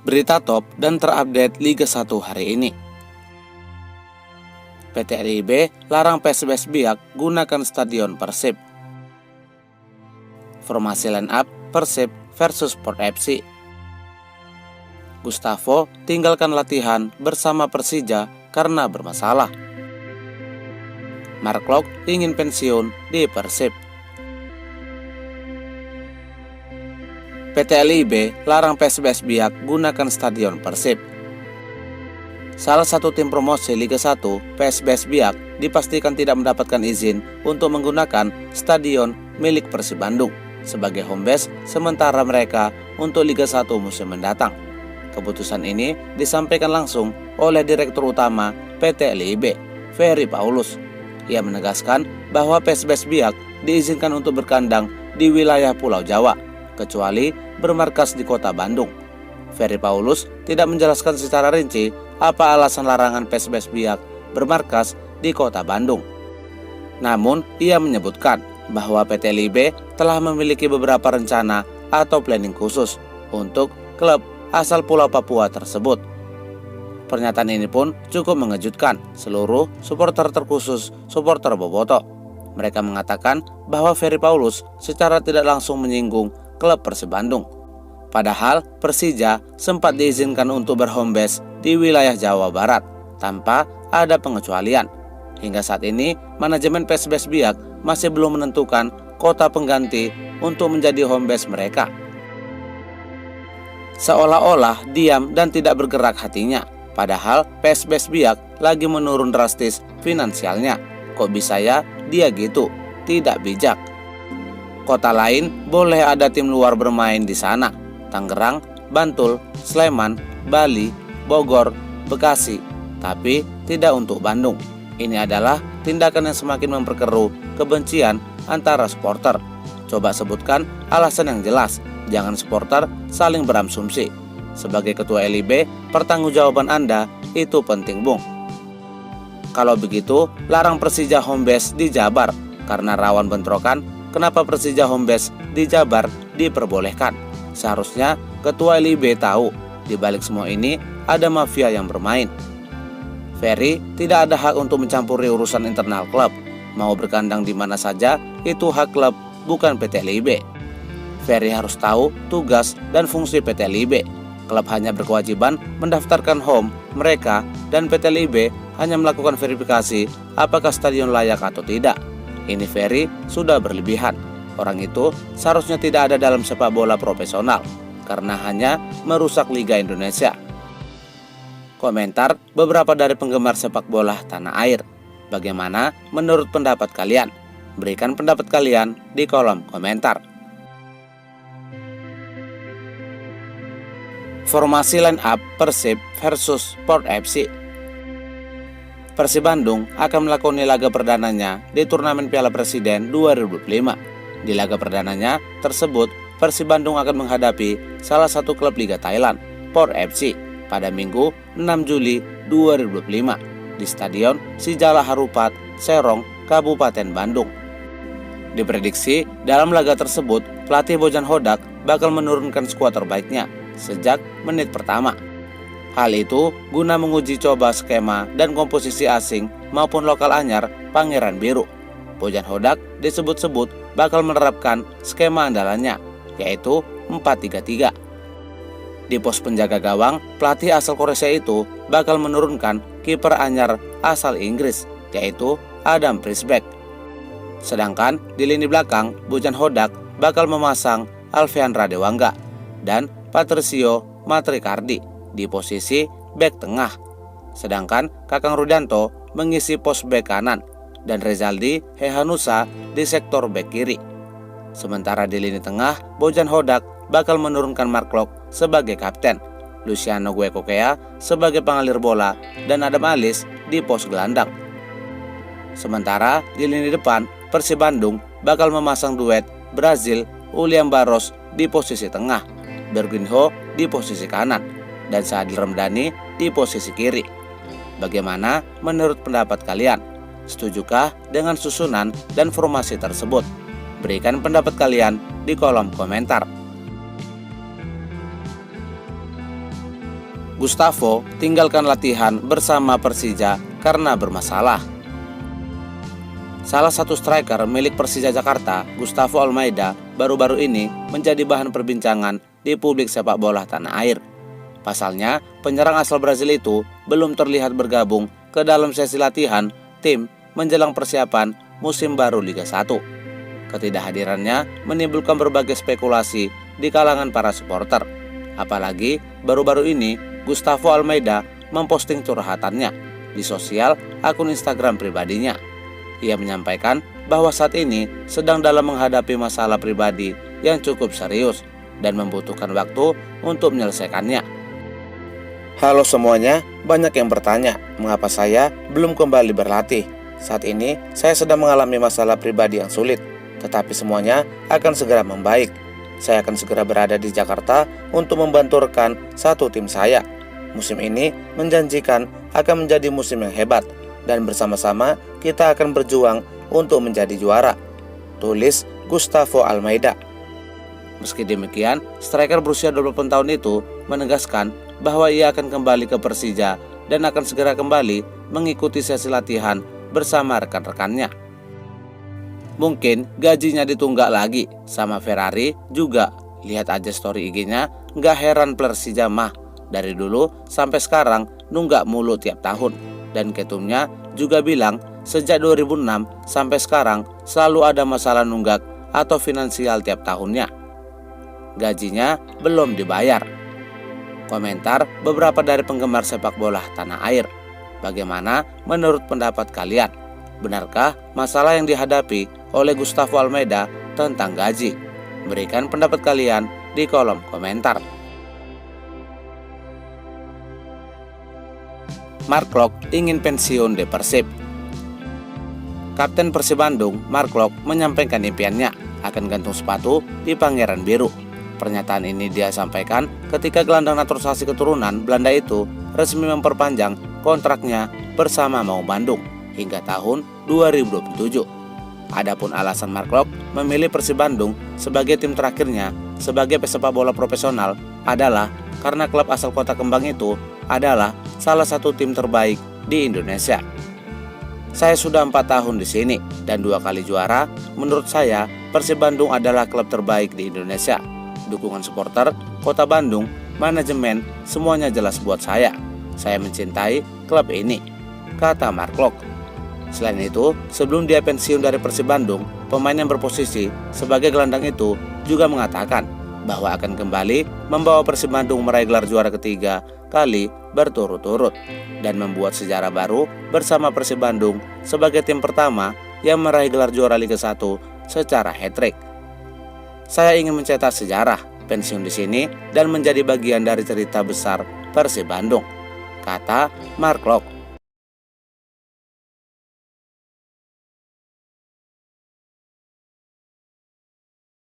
Berita top dan terupdate Liga 1 hari ini. PT LIB larang PSBS Biak gunakan stadion Persib. Formasi line up Persib versus Sport FC. Gustavo tinggalkan latihan bersama Persija karena bermasalah. Mark Klok ingin pensiun di Persib. PT LIB larang PSBS Biak gunakan stadion Persib. Salah satu tim promosi Liga 1, PSBS Biak, dipastikan tidak mendapatkan izin untuk menggunakan stadion milik Persib Bandung sebagai home base sementara mereka untuk Liga 1 musim mendatang. Keputusan ini disampaikan langsung oleh Direktur Utama PT LIB, Ferry Paulus. Ia menegaskan bahwa PSBS Biak diizinkan untuk berkandang di wilayah Pulau Jawa, kecuali bermarkas di kota Bandung. Ferry Paulus tidak menjelaskan secara rinci apa alasan larangan PSBS Biak bermarkas di kota Bandung. Namun, ia menyebutkan bahwa PT LIB telah memiliki beberapa rencana atau planning khusus untuk klub asal Pulau Papua tersebut. Pernyataan ini pun cukup mengejutkan seluruh supporter terkhusus supporter Boboto. Mereka mengatakan bahwa Ferry Paulus secara tidak langsung menyinggung klub Persib Bandung. Padahal Persija sempat diizinkan untuk berhome base di wilayah Jawa Barat tanpa ada pengecualian. Hingga saat ini, manajemen PSBS Biak masih belum menentukan kota pengganti untuk menjadi home base mereka. Seolah-olah diam dan tidak bergerak hatinya, padahal PSBS Biak lagi menurun drastis finansialnya. Kok bisa ya dia gitu? Tidak bijak. Kota lain boleh ada tim luar bermain di sana. Tangerang, Bantul, Sleman, Bali, Bogor, Bekasi. Tapi tidak untuk Bandung. Ini adalah tindakan yang semakin memperkeruh kebencian antara supporter. Coba sebutkan alasan yang jelas. Jangan supporter saling berasumsi. Sebagai ketua LIB, pertanggungjawaban Anda itu penting, Bung. Kalau begitu, larang Persija home base di Jabar. Karena rawan bentrokan, kenapa Persija home base di Jabar diperbolehkan? Seharusnya ketua LIB tahu, di balik semua ini ada mafia yang bermain. Ferry tidak ada hak untuk mencampuri urusan internal klub. Mau berkandang di mana saja, itu hak klub, bukan PT LIB. Ferry harus tahu tugas dan fungsi PT LIB. Klub hanya berkewajiban mendaftarkan home mereka dan PT LIB hanya melakukan verifikasi apakah stadion layak atau tidak. Ini Ferry sudah berlebihan. Orang itu seharusnya tidak ada dalam sepak bola profesional karena hanya merusak Liga Indonesia. Komentar beberapa dari penggemar sepak bola tanah air. Bagaimana menurut pendapat kalian? Berikan pendapat kalian di kolom komentar. Formasi line up Persib versus Sport FC. Persib Bandung akan melakoni laga perdananya di turnamen Piala Presiden 2025. Di laga perdananya tersebut, Persib Bandung akan menghadapi salah satu klub Liga Thailand, Sport FC, pada Minggu 6 Juli 2025 di Stadion Sijala Harupat, Serong, Kabupaten Bandung. Diprediksi dalam laga tersebut, pelatih Bojan Hodak bakal menurunkan skuad terbaiknya sejak menit pertama. Hal itu guna menguji coba skema dan komposisi asing maupun lokal anyar Pangeran Biru. Bojan Hodak disebut-sebut bakal menerapkan skema andalannya, yaitu 4-3-3. Di pos penjaga gawang, pelatih asal Korea itu bakal menurunkan kiper anyar asal Inggris, yaitu Adam Prisbeck. Sedangkan di lini belakang, Bojan Hodak bakal memasang Alfian Radewangga dan Patricio Matrikardi di posisi bek tengah. Sedangkan Kakang Rudanto mengisi pos bek kanan dan Rezaldi Hehanusa di sektor bek kiri. Sementara di lini tengah, Bojan Hodak bakal menurunkan Mark Klok sebagai kapten, Luciano Guekokea sebagai pengalir bola, dan Adam Alis di pos gelandang. Sementara di lini depan, Persib Bandung bakal memasang duet Brazil William Barros di posisi tengah, Berginho di posisi kanan, dan Sadil Ramdhani di posisi kiri. Bagaimana menurut pendapat kalian? Setujukah dengan susunan dan formasi tersebut? Berikan pendapat kalian di kolom komentar. Gustavo tinggalkan latihan bersama Persija karena bermasalah. Salah satu striker milik Persija Jakarta, Gustavo Almeida, baru-baru ini menjadi bahan perbincangan di publik sepak bola tanah air. Pasalnya, penyerang asal Brazil itu belum terlihat bergabung ke dalam sesi latihan tim menjelang persiapan musim baru Liga 1. Ketidakhadirannya menimbulkan berbagai spekulasi di kalangan para supporter. Apalagi baru-baru ini Gustavo Almeida memposting curhatannya di sosial akun Instagram pribadinya. Ia menyampaikan bahwa saat ini sedang dalam menghadapi masalah pribadi yang cukup serius dan membutuhkan waktu untuk menyelesaikannya. Halo semuanya, banyak yang bertanya mengapa saya belum kembali berlatih. Saat ini saya sedang mengalami masalah pribadi yang sulit, tetapi semuanya akan segera membaik. Saya akan segera berada di Jakarta untuk membantu rekan satu tim saya. Musim ini menjanjikan akan menjadi musim yang hebat, dan bersama-sama kita akan berjuang untuk menjadi juara, tulis Gustavo Almeida. Meski demikian, striker berusia 28 tahun itu menegaskan bahwa ia akan kembali ke Persija dan akan segera kembali mengikuti sesi latihan bersama rekan-rekannya. Mungkin gajinya ditunggak lagi sama Ferrari juga. Lihat aja story IG-nya, nggak heran Persija mah dari dulu sampai sekarang nunggak mulu tiap tahun. Dan ketumnya juga bilang sejak 2006 sampai sekarang selalu ada masalah nunggak atau finansial tiap tahunnya. Gajinya belum dibayar. Komentar beberapa dari penggemar sepak bola tanah air. Bagaimana menurut pendapat kalian? Benarkah masalah yang dihadapi oleh Gustavo Almeida tentang gaji? Berikan pendapat kalian di kolom komentar. Mark Klok ingin pensiun di Persib. Kapten Persib Bandung, Mark Klok, menyampaikan impiannya akan gantung sepatu di Pangeran Biru. Pernyataan ini dia sampaikan ketika gelandang naturalisasi keturunan Belanda itu resmi memperpanjang kontraknya bersama Maung Bandung hingga tahun 2027. Adapun alasan Mark Klok memilih Persib Bandung sebagai tim terakhirnya sebagai pesepak bola profesional adalah karena klub asal Kota Kembang itu adalah salah satu tim terbaik di Indonesia. Saya sudah 4 tahun di sini dan 2 kali juara. Menurut saya, Persib Bandung adalah klub terbaik di Indonesia. Dukungan supporter, Kota Bandung, manajemen, semuanya jelas buat saya. Saya mencintai klub ini, kata Mark Klok. Selain itu, sebelum dia pensiun dari Persib Bandung, pemain yang berposisi sebagai gelandang itu juga mengatakan bahwa akan kembali membawa Persib Bandung meraih gelar juara ketiga kali berturut-turut dan membuat sejarah baru bersama Persib Bandung sebagai tim pertama yang meraih gelar juara Liga 1 secara hat-trick. Saya ingin mencetak sejarah, pensiun di sini dan menjadi bagian dari cerita besar Persib Bandung, kata Mark Klok.